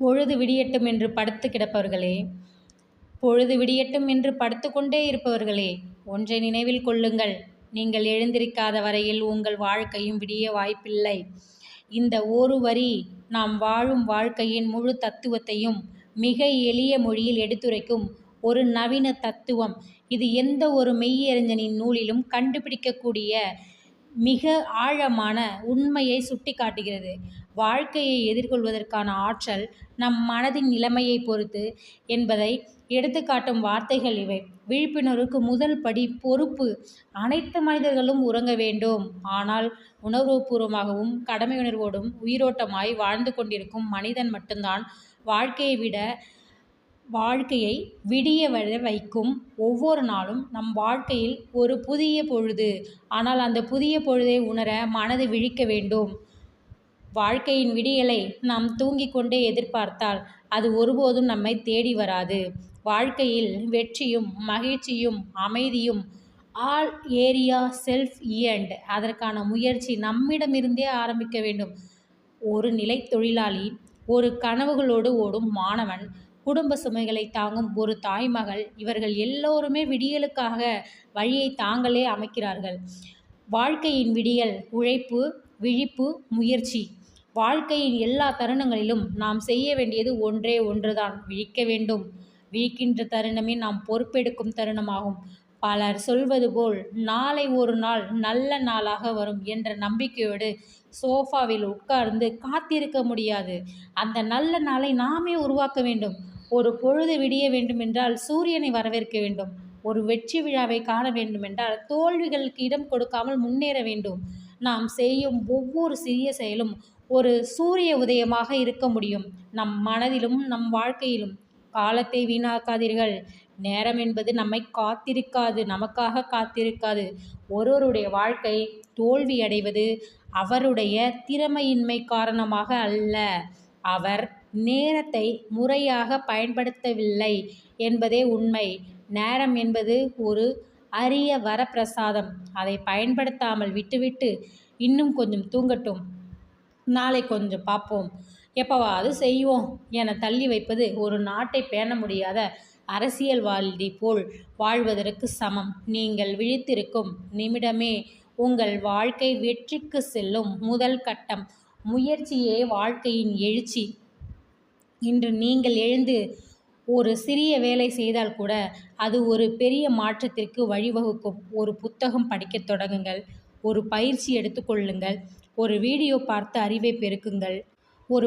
பொழுது விடியட்டும் என்று படுத்து கிடப்பவர்களே, பொழுது விடியட்டும் என்று படுத்து கொண்டே இருப்பவர்களே, ஒன்றை நினைவில் கொள்ளுங்கள். நீங்கள் எழுந்திருக்காத வரையில் உங்கள் வாழ்க்கையும் விடிய வாய்ப்பில்லை. இந்த ஒரு வரி நாம் வாழும் வாழ்க்கையின் முழு தத்துவத்தையும் மிக எளிய மொழியில் எடுத்துரைக்கும் ஒரு நவீன தத்துவம். இது எந்த ஒரு மெய்யறிஞனின் நூலிலும் கண்டுபிடிக்கக்கூடிய மிக ஆழமான உண்மையை சுட்டி காட்டுகிறது. வாழ்க்கையை எதிர்கொள்வதற்கான ஆற்றல் நம் மனதின் நிலைமையை பொறுத்து என்பதை எடுத்துக்காட்டும் வார்த்தைகள் இவை. விழிப்புணர்வுக்கு முதல் படி பொறுப்பு. அனைத்து மனிதர்களும் உறங்க வேண்டும். ஆனால் உணர்வுபூர்வமாகவும் கடமையுணர்வோடும் உயிரோட்டமாய் வாழ்ந்து கொண்டிருக்கும் மனிதன் மட்டும்தான் வாழ்க்கையை விடிய வைக்கும். ஒவ்வொரு நாளும் நம் வாழ்க்கையில் ஒரு புதிய பொழுது. ஆனால் அந்த புதிய பொழுதை உணர மனது விழிக்க வேண்டும். வாழ்க்கையின் விடியலை நாம் தூங்கிக் கொண்டே எதிர்பார்த்தால் அது ஒருபோதும் நம்மை தேடி வராது. வாழ்க்கையில் வெற்றியும் மகிழ்ச்சியும் அமைதியும் ஆல் ஏரியா செல்ஃப் இயண்ட். அதற்கான முயற்சி நம்மிடமிருந்தே ஆரம்பிக்க வேண்டும். ஒரு நிலை தொழிலாளி, ஒரு கனவுகளோடு ஓடும் மாணவன், குடும்ப சுமைகளை தாங்கும் ஒரு தாய்மகள், இவர்கள் எல்லோருமே விடியலுக்காக வழியை தாங்களே அமைக்கிறார்கள். வாழ்க்கையின் விடியல் உழைப்பு, விழிப்பு, முயற்சி. வாழ்க்கையின் எல்லா தருணங்களிலும் நாம் செய்ய வேண்டியது ஒன்றே ஒன்றுதான், விழிக்க வேண்டும். விழிக்கின்ற தருணமே நாம் பொறுப்பெடுக்கும் தருணமாகும். பலர் சொல்வது போல் நாளை ஒரு நாள் நல்ல நாளாக வரும் என்ற நம்பிக்கையோடு சோஃபாவில் உட்கார்ந்து காத்திருக்க முடியாது. அந்த நல்ல நாளை நாமே உருவாக்க வேண்டும். ஒரு பொழுது விடிய வேண்டுமென்றால் சூரியனை வரவேற்க வேண்டும். ஒரு வெற்றி விழாவை காண வேண்டுமென்றால் தோல்விகளுக்கு இடம் கொடுக்காமல் முன்னேற வேண்டும். நாம் செய்யும் ஒவ்வொரு சிறிய செயலும் ஒரு சூரிய உதயமாக இருக்க முடியும். நம் மனதிலும் நம் வாழ்க்கையிலும். காலத்தை வீணாக்காதீர்கள். நேரம் என்பது நம்மை காத்திருக்காது, நமக்காக காத்திருக்காது. ஒருவருடைய வாழ்க்கை தோல்வி அடைவது அவருடைய திறமையின்மை காரணமாக அல்ல, அவர் நேரத்தை முறையாக பயன்படுத்தவில்லை என்பதே உண்மை. நேரம் என்பது ஒரு அரிய வரப்பிரசாதம். அதை பயன்படுத்தாமல் விட்டுவிட்டு இன்னும் கொஞ்சம் தூங்கட்டும், நாளை கொஞ்சம் பார்ப்போம், எப்பவாவது செய்வோம் என தள்ளி வைப்பது ஒரு நாட்டை பேண முடியாத அரசியல்வாதி போல் வாழ்வதற்கு சமம். நீங்கள் விழித்திருக்கும் நிமிடமே உங்கள் வாழ்க்கை வெற்றிக்கு செல்லும் முதல் கட்டம். முயற்சியே வாழ்க்கையின் எழுச்சி. இன்று நீங்கள் எழுந்து ஒரு சிறிய வேலை செய்தால் கூட அது ஒரு பெரிய மாற்றத்திற்கு வழிவகுக்கும். ஒரு புத்தகம் படிக்கத் தொடங்குங்கள். ஒரு பயிற்சி எடுத்துக்கொள்ளுங்கள். ஒரு வீடியோ பார்த்து அறிவை பெருக்குங்கள். ஒரு